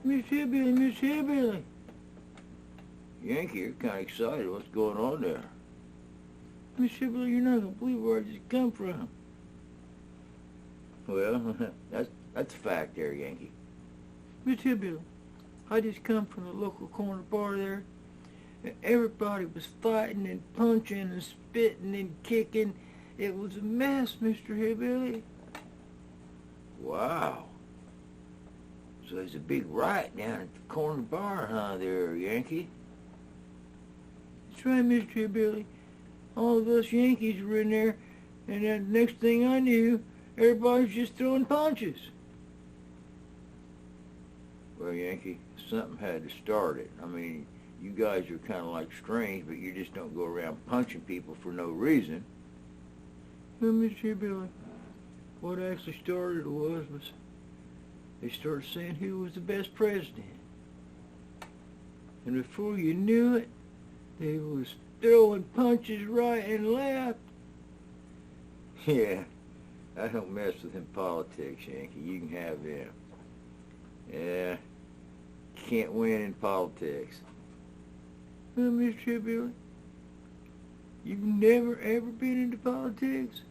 Miss Hillbilly, Miss Hillbilly. Yankee, you're kind of excited. What's going on there? Miss Hillbilly, you're not going to believe where I just come from. Well, that's a fact there, Yankee. Miss Hillbilly, I just come from the local corner bar there, and everybody was fighting and punching and spitting and kicking. It was a mess, Mr. Hillbilly. Wow. So there's a big riot down at the corner bar, huh, there, Yankee? That's right, Mr. Hillbilly. All of us Yankees were in there, and the next thing I knew, everybody was just throwing punches. Well, Yankee, something had to start it. I mean, you guys are kind of like strange, but you just don't go around punching people for no reason. Well, Mr. Hillbilly, what actually started was they started saying who was the best president. And before you knew it, they was throwing punches right and left. Yeah, I don't mess with them politics, Yankee. You can have them. Yeah, can't win in politics. Well, Mr. Hillbilly, you've never ever been into politics?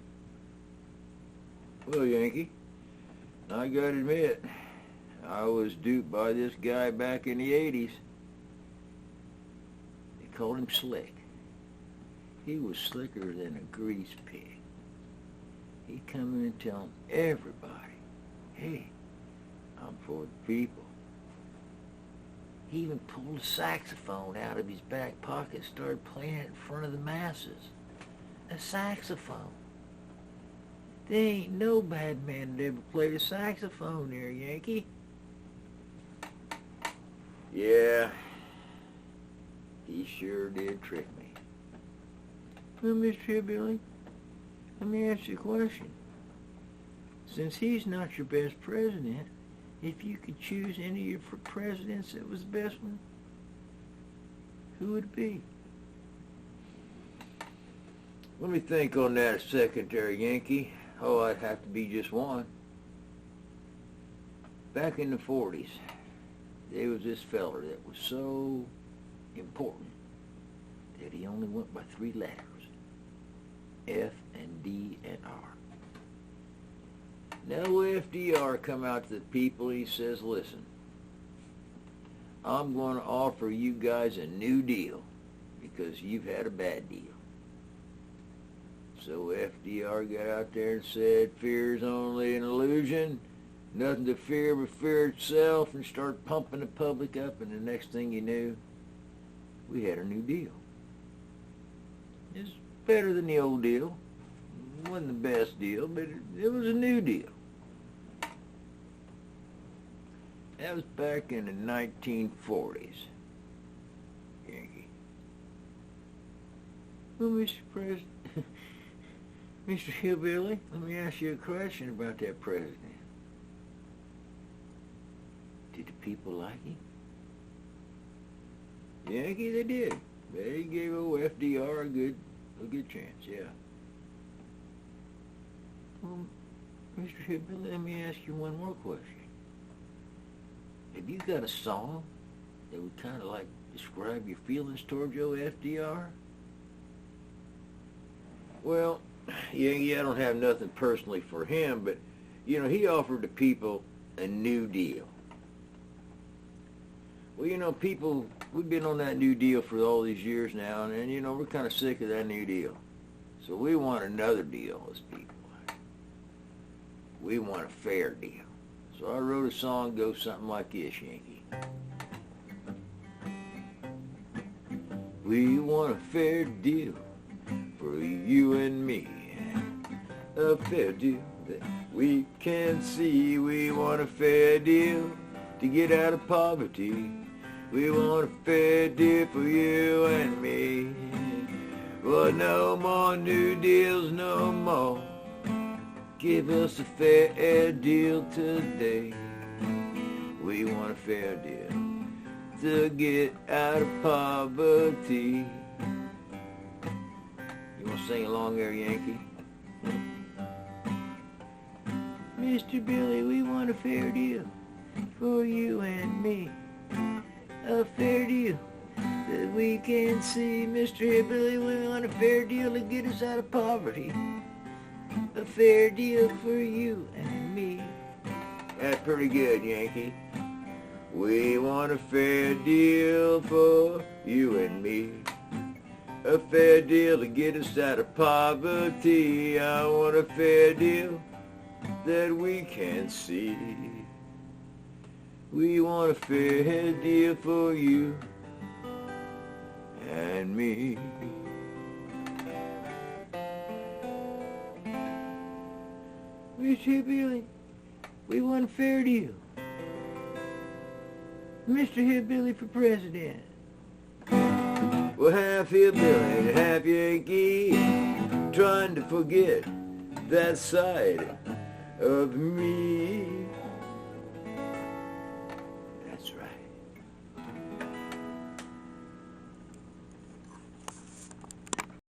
Well, Yankee, I gotta admit, I was duped by this guy back in the 80s. They called him Slick. He was slicker than a grease pig. He'd come in and tell everybody, hey, I'm for the people. He even pulled a saxophone out of his back pocket and started playing it in front of the masses. A saxophone. There ain't no bad man that ever played a saxophone there, Yankee. Yeah, he sure did trick me. Well, Mr. Hillbilly, let me ask you a question. Since he's not your best president, if you could choose any of your presidents that was the best one, who would it be? Let me think on that a second there, Yankee. Oh, I'd have to be just one. Back in the 40s, there was this feller that was so important that he only went by 3 letters. F and D and R. Now FDR come out to the people and he says, listen, I'm going to offer you guys a new deal because you've had a bad deal. So FDR got out there and said, fear is only an illusion, nothing to fear but fear itself, and started pumping the public up, and the next thing you knew, we had a new deal. It's better than the old deal. It wasn't the best deal, but it was a new deal. That was back in the 1940s, Yankee. Well, Mr. President, Mr. Hillbilly, let me ask you a question about that president. Did the people like him? Yankee, they did. They gave old FDR a good chance, yeah. Well, Mr. Hillbilly, let me ask you one more question. Have you got a song that would kind of like describe your feelings towards your FDR? Well, Yankee, I don't have nothing personally for him, but, you know, he offered the people a new deal. Well, you know, people, we've been on that new deal for all these years now, and you know, we're kind of sick of that new deal. So we want another deal as people. We want a fair deal. So I wrote a song that goes something like this, Yankee. We want a fair deal for you and me. A fair deal that we can see. We want a fair deal to get out of poverty. We want a fair deal for you and me. Well, no more new deals, no more. Give us a fair deal today. We want a fair deal to get out of poverty. You want to sing along there, Yankee? Mr. Billy, we want a fair deal. for you and me. A fair deal that we can see. Mr. Hillbilly, we want a fair deal to get us out of poverty. A fair deal for you and me. That's pretty good, Yankee. We want a fair deal for you and me. A fair deal to get us out of poverty. I want a fair deal that we can see. We want a fair deal for you and me. Mr. Hillbilly, we want a fair deal. Mr. Hillbilly for president. Well, half Hillbilly and half Yankee, trying to forget that side of me.